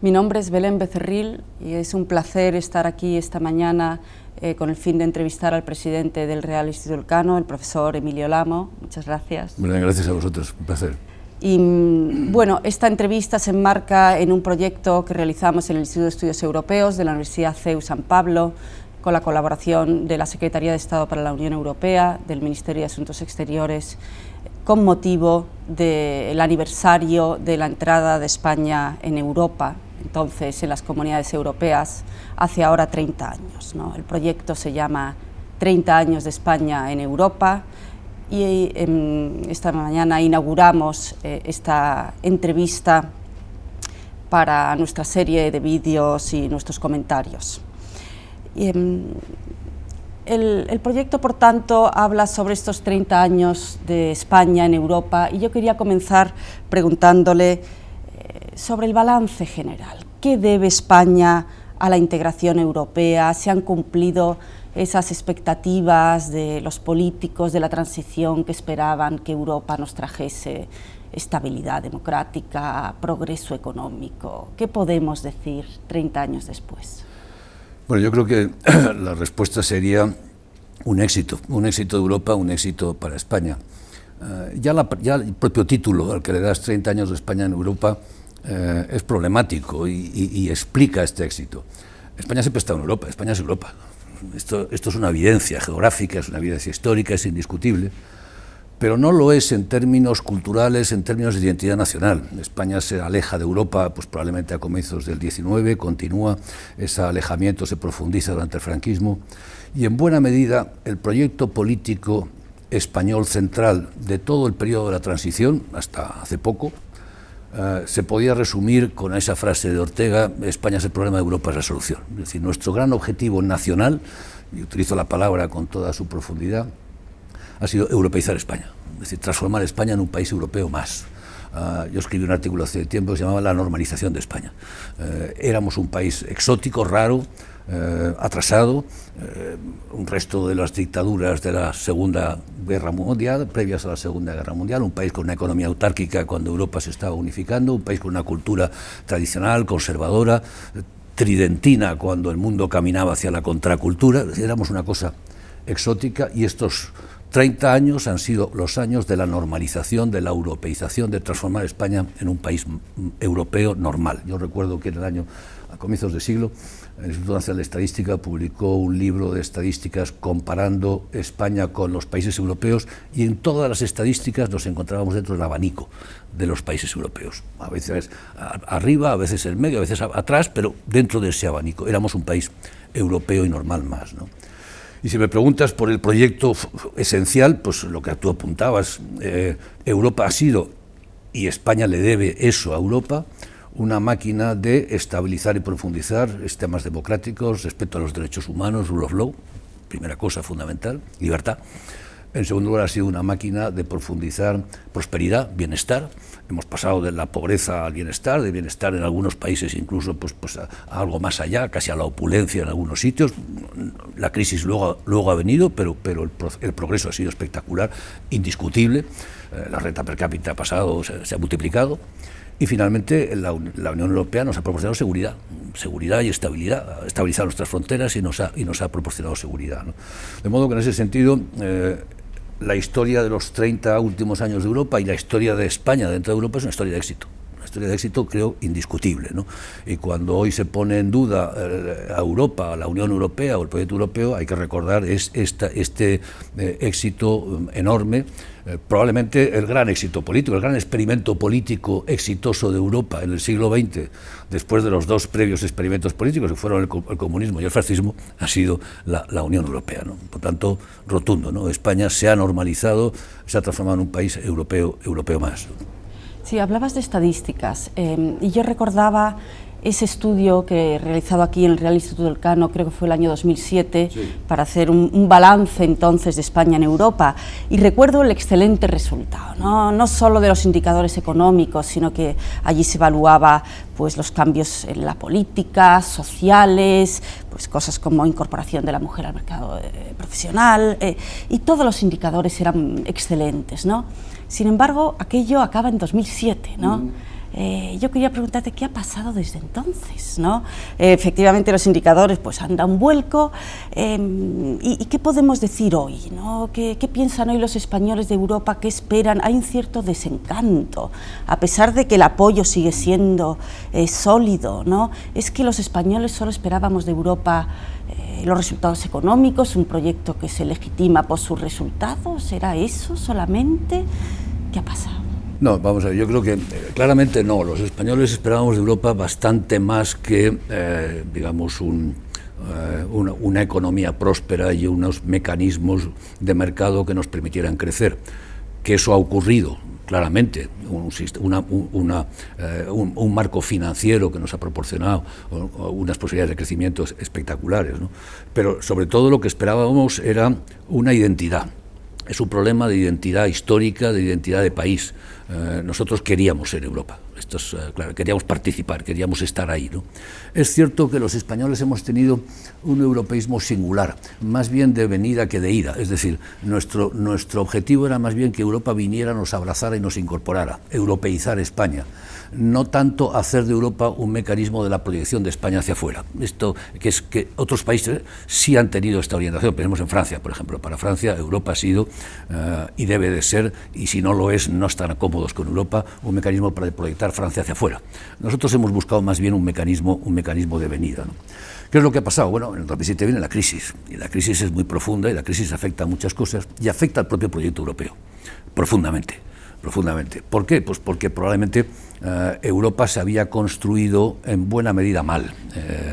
Mi nombre es Belén Becerril y es un placer estar aquí esta mañana con el fin de entrevistar al presidente del Real Instituto Elcano, el profesor Emilio Lamo. Muchas gracias. Belén, gracias a vosotros, un placer. Y bueno, esta entrevista se enmarca en un proyecto que realizamos en el Instituto de Estudios Europeos de la Universidad CEU San Pablo, con la colaboración de la Secretaría de Estado para la Unión Europea, del Ministerio de Asuntos Exteriores, con motivo del aniversario de la entrada de España en Europa, entonces en las comunidades europeas, hace ahora 30 años, ¿no? El proyecto se llama 30 años de España en Europa y esta mañana inauguramos esta entrevista para nuestra serie de vídeos y nuestros comentarios. El proyecto, por tanto, habla sobre estos 30 años de España en Europa y yo quería comenzar preguntándole sobre el balance general. ¿Qué debe España a la integración europea? ¿Se han cumplido esas expectativas de los políticos de la transición que esperaban que Europa nos trajese estabilidad democrática, progreso económico? ¿Qué podemos decir 30 años después? Bueno, yo creo que la respuesta sería un éxito de Europa, un éxito para España. Ya el propio título al que le das 30 años de España en Europa es problemático y explica este éxito. España siempre está en Europa, España es Europa. Esto es una evidencia geográfica, es una evidencia histórica, es indiscutible, pero no lo es en términos culturales, en términos de identidad nacional. España se aleja de Europa pues probablemente a comienzos del XIX, continúa, ese alejamiento se profundiza durante el franquismo y en buena medida el proyecto político español central de todo el periodo de la transición, hasta hace poco, se podía resumir con esa frase de Ortega: España es el problema, de Europa es la solución. Es decir, nuestro gran objetivo nacional, y utilizo la palabra con toda su profundidad, ha sido europeizar España, es decir, transformar España en un país europeo más. Yo escribí un artículo hace tiempo que se llamaba La normalización de España. Éramos un país exótico, raro, atrasado, un resto de las dictaduras de la Segunda Guerra Mundial, previas a la Segunda Guerra Mundial, un país con una economía autárquica cuando Europa se estaba unificando, un país con una cultura tradicional, conservadora, tridentina cuando el mundo caminaba hacia la contracultura. Éramos una cosa exótica y estos 30 años han sido los años de la normalización, de la europeización, de transformar España en un país europeo normal. Yo recuerdo que en el año, a comienzos de siglo, el Instituto Nacional de Estadística publicó un libro de estadísticas comparando España con los países europeos y en todas las estadísticas nos encontrábamos dentro del abanico de los países europeos. A veces arriba, a veces en medio, a veces atrás, pero dentro de ese abanico. Éramos un país europeo y normal más, ¿no? Y si me preguntas por el proyecto esencial, pues lo que tú apuntabas, Europa ha sido, y España le debe eso a Europa, una máquina de estabilizar y profundizar sistemas democráticos, respeto a los derechos humanos, rule of law, primera cosa fundamental, libertad. En segundo lugar, ha sido una máquina de profundizar prosperidad, bienestar. Hemos pasado de la pobreza al bienestar, de bienestar en algunos países incluso pues a algo más allá, casi a la opulencia en algunos sitios. La crisis luego ha venido, pero el progreso ha sido espectacular, indiscutible. La renta per cápita ha pasado, se ha multiplicado. Y finalmente la Unión Europea nos ha proporcionado seguridad y estabilidad, ha estabilizado nuestras fronteras y nos ha proporcionado seguridad, ¿no? De modo que en ese sentido la historia de los 30 últimos años de Europa y la historia de España dentro de Europa es una historia de éxito. Una historia de éxito, creo, indiscutible, ¿no? Y cuando hoy se pone en duda a Europa, a la Unión Europea o el proyecto europeo, hay que recordar este éxito enorme, probablemente el gran éxito político, el gran experimento político exitoso de Europa en el siglo XX, después de los dos previos experimentos políticos que fueron el comunismo y el fascismo, ha sido la Unión Europea, ¿no? Por tanto, rotundo, ¿no? España se ha normalizado, se ha transformado en un país europeo más. Sí, hablabas de estadísticas y yo recordaba ese estudio que he realizado aquí en el Real Instituto Elcano, creo que fue el año 2007, sí, para hacer un balance entonces de España en Europa, y recuerdo el excelente resultado, no solo de los indicadores económicos, sino que allí se evaluaba pues los cambios en la política, sociales, pues cosas como incorporación de la mujer al mercado profesional, y todos los indicadores eran excelentes, ¿no? Sin embargo, aquello acaba en 2007, ¿no? Yo quería preguntarte qué ha pasado desde entonces, ¿no? Efectivamente los indicadores pues han dado un vuelco, y ¿qué podemos decir hoy, ¿no? ¿Qué piensan hoy los españoles de Europa? ¿Qué esperan? Hay un cierto desencanto, a pesar de que el apoyo sigue siendo sólido, ¿no? Es que los españoles solo esperábamos de Europa los resultados económicos, un proyecto que se legitima por sus resultados. ¿Era eso solamente? ¿Qué ha pasado? No, vamos a ver, yo creo que claramente no. Los españoles esperábamos de Europa bastante más que, digamos, una economía próspera y unos mecanismos de mercado que nos permitieran crecer. Que eso ha ocurrido, claramente, un marco financiero que nos ha proporcionado unas posibilidades de crecimiento espectaculares, ¿no? Pero sobre todo lo que esperábamos era una identidad. Es un problema de identidad histórica, de identidad de país. Nosotros queríamos ser Europa, claro, queríamos participar, queríamos estar ahí, ¿no? Es cierto que los españoles hemos tenido un europeísmo singular, más bien de venida que de ida, es decir, nuestro objetivo era más bien que Europa viniera, nos abrazara y nos incorporara, europeizar España, no tanto hacer de Europa un mecanismo de la proyección de España hacia afuera. Esto que otros países sí han tenido esta orientación. Pensemos en Francia, por ejemplo. Para Francia, Europa ha sido y debe de ser, y si no lo es, no están cómodos con Europa, un mecanismo para proyectar Francia hacia afuera. Nosotros hemos buscado más bien un mecanismo de venida, ¿no? ¿Qué es lo que ha pasado? Bueno, en el 2007 viene la crisis, y la crisis es muy profunda, y la crisis afecta a muchas cosas, y afecta al propio proyecto europeo, profundamente. ¿Por qué? Pues porque probablemente Europa se había construido en buena medida mal.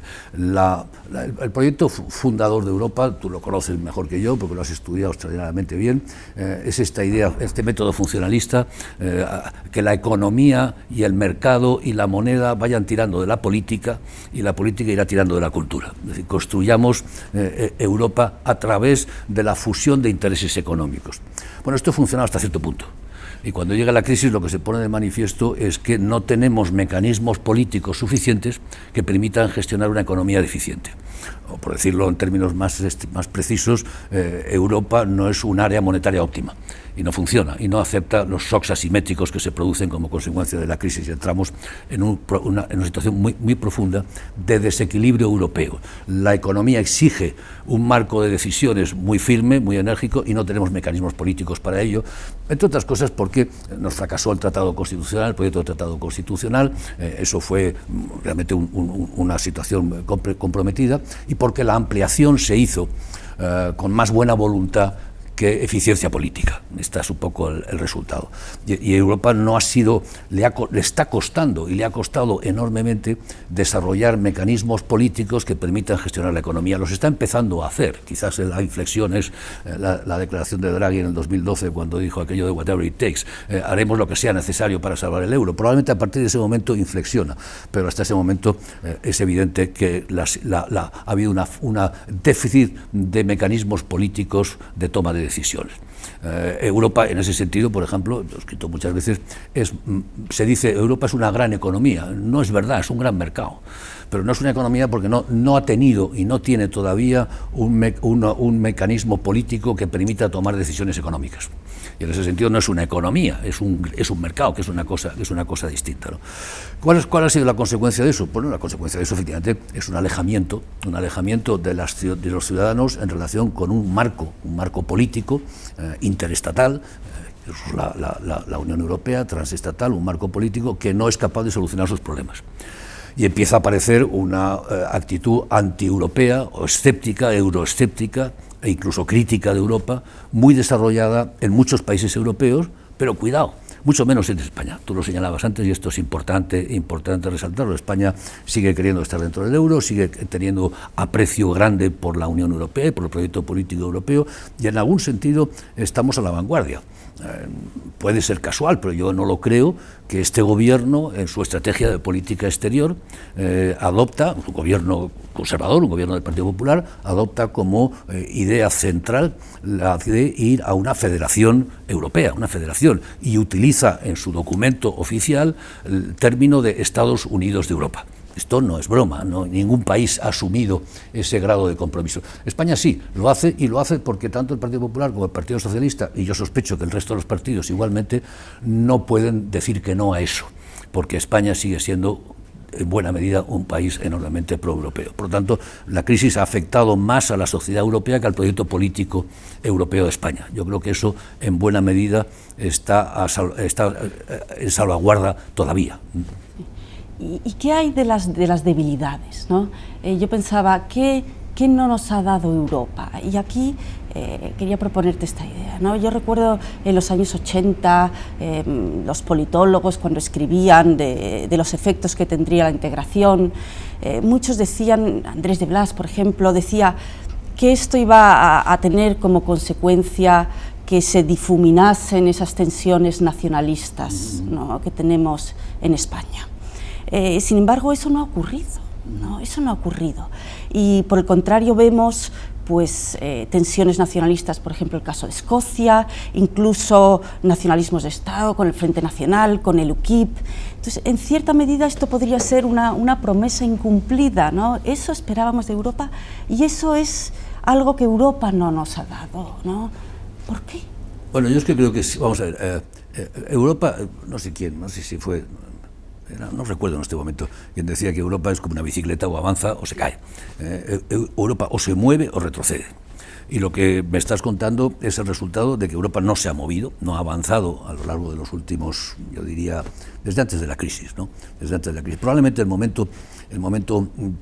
El proyecto fundador de Europa, tú lo conoces mejor que yo porque lo has estudiado extraordinariamente bien, es esta idea, este método funcionalista, que la economía y el mercado y la moneda vayan tirando de la política y la política irá tirando de la cultura. Es decir, construyamos Europa a través de la fusión de intereses económicos. Bueno, esto ha funcionado hasta cierto punto. Y cuando llega la crisis lo que se pone de manifiesto es que no tenemos mecanismos políticos suficientes que permitan gestionar una economía deficiente. O por decirlo en términos más precisos, Europa no es un área monetaria óptima y no funciona y no acepta los shocks asimétricos que se producen como consecuencia de la crisis y entramos en una situación muy profunda de desequilibrio europeo. La economía exige un marco de decisiones muy firme, muy enérgico y no tenemos mecanismos políticos para ello, entre otras cosas porque nos fracasó el Tratado Constitucional, el proyecto de Tratado Constitucional, eso fue realmente una situación comprometida y porque la ampliación se hizo con más buena voluntad que eficiencia política. Este es un poco el resultado. Y Europa no ha sido, le está costando y le ha costado enormemente desarrollar mecanismos políticos que permitan gestionar la economía. Los está empezando a hacer. Quizás la inflexión es la declaración de Draghi en el 2012 cuando dijo aquello de whatever it takes. Haremos lo que sea necesario para salvar el euro. Probablemente a partir de ese momento inflexiona, pero hasta ese momento es evidente que ha habido una déficit de mecanismos políticos de toma de decisiones. Europa, en ese sentido, por ejemplo, lo he escrito muchas veces, se dice Europa es una gran economía. No es verdad, es un gran mercado. Pero no es una economía porque no ha tenido y no tiene todavía un mecanismo político que permita tomar decisiones económicas. Y en ese sentido no es una economía, es un mercado, que es una cosa distinta, ¿no? ¿Cuál ha sido la consecuencia de eso? Bueno, la consecuencia de eso efectivamente es un alejamiento de los ciudadanos en relación con un marco político interestatal, la Unión Europea, transestatal, un marco político que no es capaz de solucionar sus problemas. Y empieza a aparecer una actitud anti-europea o escéptica, euroescéptica e incluso crítica de Europa, muy desarrollada en muchos países europeos, pero cuidado, mucho menos en España. Tú lo señalabas antes y esto es importante resaltarlo. España sigue queriendo estar dentro del euro, sigue teniendo aprecio grande por la Unión Europea y por el proyecto político europeo y en algún sentido estamos a la vanguardia. Puede ser casual, pero yo no lo creo, que este gobierno, en su estrategia de política exterior, adopta, un gobierno conservador, un gobierno del Partido Popular, adopta como idea central la de ir a una federación europea, una federación, y utiliza en su documento oficial el término de Estados Unidos de Europa. Esto no es broma, no, ningún país ha asumido ese grado de compromiso. España sí, lo hace y lo hace porque tanto el Partido Popular como el Partido Socialista, y yo sospecho que el resto de los partidos igualmente, no pueden decir que no a eso. porque España sigue siendo en buena medida un país enormemente proeuropeo. Por lo tanto, la crisis ha afectado más a la sociedad europea que al proyecto político europeo de España. Yo creo que eso, en buena medida, está en salvaguarda todavía. ¿Y qué hay de las debilidades, ¿no? Yo pensaba, ¿qué no nos ha dado Europa? Y aquí quería proponerte esta idea, ¿no? Yo recuerdo en los años 80 los politólogos cuando escribían de los efectos que tendría la integración, muchos decían, Andrés de Blas, por ejemplo, decía que esto iba a tener como consecuencia que se difuminasen esas tensiones nacionalistas, ¿no?, que tenemos en España. Sin embargo, eso no ha ocurrido, ¿no? Eso no ha ocurrido. Y por el contrario vemos pues, tensiones nacionalistas, por ejemplo el caso de Escocia, incluso nacionalismos de Estado con el Frente Nacional, con el UKIP. Entonces, en cierta medida esto podría ser una promesa incumplida, ¿no? Eso esperábamos de Europa y eso es algo que Europa no nos ha dado, ¿no? ¿Por qué? Bueno, yo es que creo que, vamos a ver, Europa, no sé quién, no sé si fue... No recuerdo en este momento, quien decía que Europa es como una bicicleta, o avanza o se cae. Europa o se mueve o retrocede. Y lo que me estás contando es el resultado de que Europa no se ha movido, no ha avanzado a lo largo de los últimos, yo diría, desde antes de la crisis, ¿no? Desde antes de la crisis. Probablemente el momento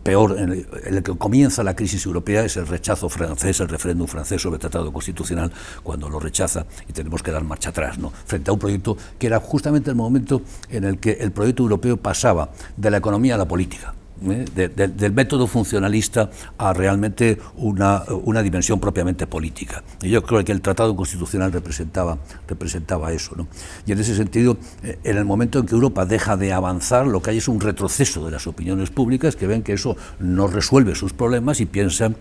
peor en el que comienza la crisis europea es el rechazo francés, el referéndum francés sobre el Tratado Constitucional, cuando lo rechaza y tenemos que dar marcha atrás, ¿no?, frente a un proyecto que era justamente el momento en el que el proyecto europeo pasaba de la economía a la política. Del método funcionalista a realmente una dimensión propiamente política. Y yo creo que el Tratado Constitucional representaba eso, ¿no? Y en ese sentido, en el momento en que Europa deja de avanzar, lo que hay es un retroceso de las opiniones públicas que ven que eso no resuelve sus problemas y piensan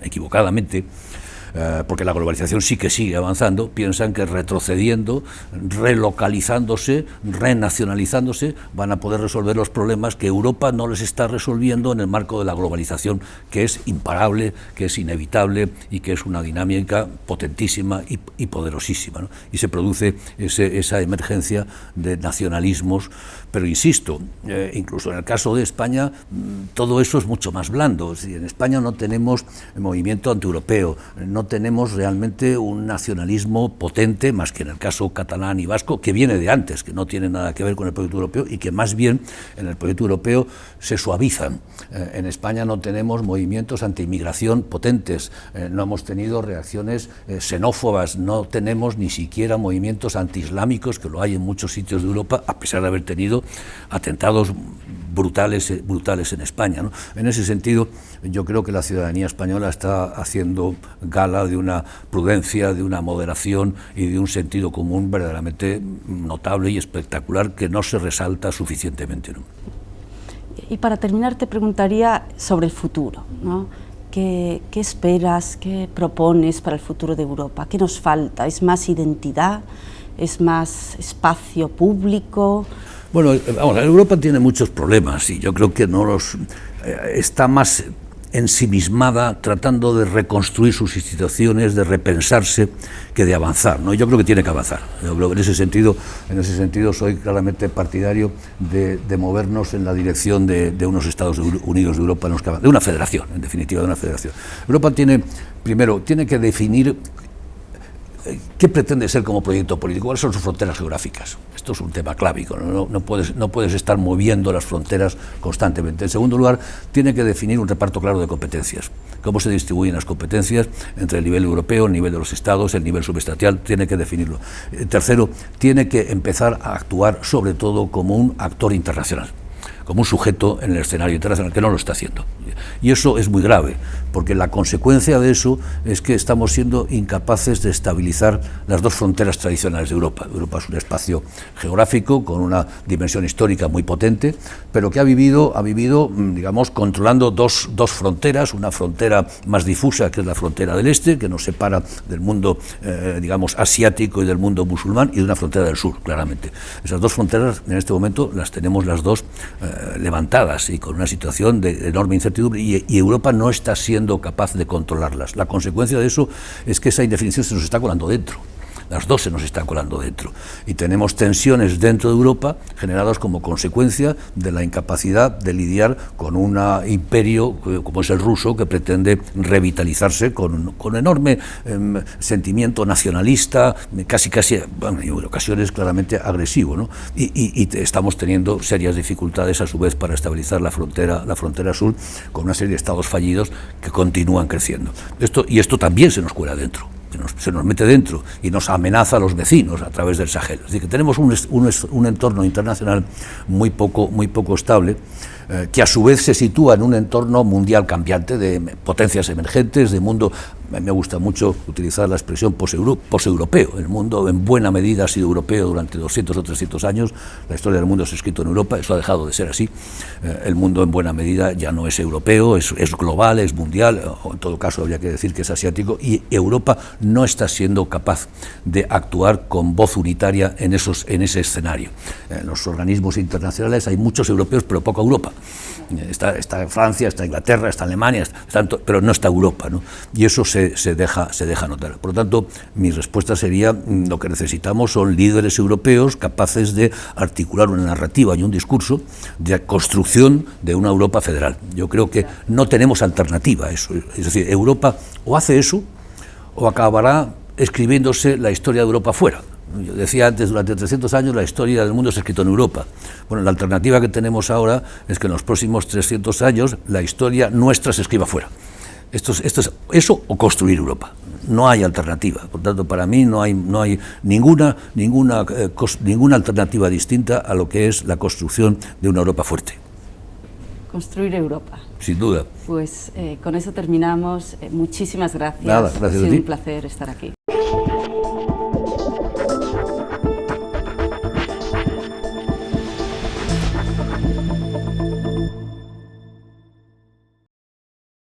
equivocadamente, porque la globalización sí que sigue avanzando, piensan que retrocediendo, relocalizándose, renacionalizándose, van a poder resolver los problemas que Europa no les está resolviendo en el marco de la globalización, que es imparable, que es inevitable y que es una dinámica potentísima y poderosísima, ¿no? Y se produce esa emergencia de nacionalismos, pero insisto, incluso en el caso de España, todo eso es mucho más blando. Si en España no tenemos movimiento antieuropeo, no tenemos realmente un nacionalismo potente, más que en el caso catalán y vasco, que viene de antes, que no tiene nada que ver con el proyecto europeo y que más bien en el proyecto europeo se suavizan. En España no tenemos movimientos anti-inmigración potentes, no hemos tenido reacciones xenófobas, no tenemos ni siquiera movimientos anti-islámicos, que lo hay en muchos sitios de Europa, a pesar de haber tenido atentados brutales en España, ¿no? En ese sentido, yo creo que la ciudadanía española está haciendo gala de una prudencia, de una moderación y de un sentido común verdaderamente notable y espectacular que no se resalta suficientemente, ¿no? Y para terminar te preguntaría sobre el futuro, ¿no? ¿Qué esperas, qué propones para el futuro de Europa? ¿Qué nos falta? ¿Es más identidad? ¿Es más espacio público? Bueno, vamos, Europa tiene muchos problemas y yo creo que está más ensimismada tratando de reconstruir sus instituciones, de repensarse, que de avanzar, ¿no? Yo creo que tiene que avanzar. Yo creo que en ese sentido soy claramente partidario de movernos en la dirección de unos Estados Unidos de Europa, de una federación, en definitiva, de una federación. Europa tiene que definir ¿qué pretende ser como proyecto político? ¿Cuáles son sus fronteras geográficas? Esto es un tema clávico, no puedes estar moviendo las fronteras constantemente. En segundo lugar, tiene que definir un reparto claro de competencias. Cómo se distribuyen las competencias entre el nivel europeo, el nivel de los estados, el nivel subestatal, tiene que definirlo. Tercero, tiene que empezar a actuar sobre todo como un actor internacional, como un sujeto en el escenario internacional, que no lo está haciendo. Y eso es muy grave, porque la consecuencia de eso es que estamos siendo incapaces de estabilizar las dos fronteras tradicionales de Europa. Europa es un espacio geográfico con una dimensión histórica muy potente, pero que ha vivido, digamos, controlando dos fronteras, una frontera más difusa, que es la frontera del este, que nos separa del mundo, digamos, asiático y del mundo musulmán, y de una frontera del sur, claramente. Esas dos fronteras, en este momento, las tenemos las dos levantadas y con una situación de enorme incertidumbre, y Europa no está siendo capaz de controlarlas. La consecuencia de eso es que esa indefinición se nos está colando dentro. las dos se nos están colando dentro. Y tenemos tensiones dentro de Europa generadas como consecuencia de la incapacidad de lidiar con un imperio como es el ruso, que pretende revitalizarse con enorme sentimiento nacionalista, casi, bueno, en ocasiones claramente agresivo, ¿no? Y estamos teniendo serias dificultades a su vez para estabilizar la frontera sur, con una serie de estados fallidos que continúan creciendo. Esto también se nos cuela dentro, se nos mete dentro y nos amenaza a los vecinos a través del Sahel. Es decir, que tenemos un entorno internacional muy poco estable, que a su vez se sitúa en un entorno mundial cambiante, de potencias emergentes, de mundo. Me gusta mucho utilizar la expresión poseuropeo. El mundo en buena medida ha sido europeo durante 200 o 300 años. La historia del mundo se ha escrito en Europa, eso ha dejado de ser así. El mundo en buena medida ya no es europeo, es global, es mundial, o en todo caso habría que decir que es asiático, y Europa no está siendo capaz de actuar con voz unitaria en ese escenario. En los organismos internacionales hay muchos europeos, pero poca Europa. Está Francia, está Inglaterra, está Alemania, pero no está Europa, ¿no? Y eso se deja notar. Por lo tanto, mi respuesta sería: lo que necesitamos son líderes europeos capaces de articular una narrativa y un discurso de construcción de una Europa federal. Yo creo que no tenemos alternativa a eso. Es decir, Europa o hace eso o acabará escribiéndose la historia de Europa fuera. Yo decía antes, durante 300 años la historia del mundo se ha escrito en Europa. Bueno, la alternativa que tenemos ahora es que en los próximos 300 años la historia nuestra se escriba fuera. Esto es eso o construir Europa. No hay alternativa. Por tanto, para mí no hay ninguna alternativa distinta a lo que es la construcción de una Europa fuerte. Construir Europa. Sin duda. Pues con eso terminamos. Muchísimas gracias. Nada, gracias a ti. Ha sido un placer estar aquí.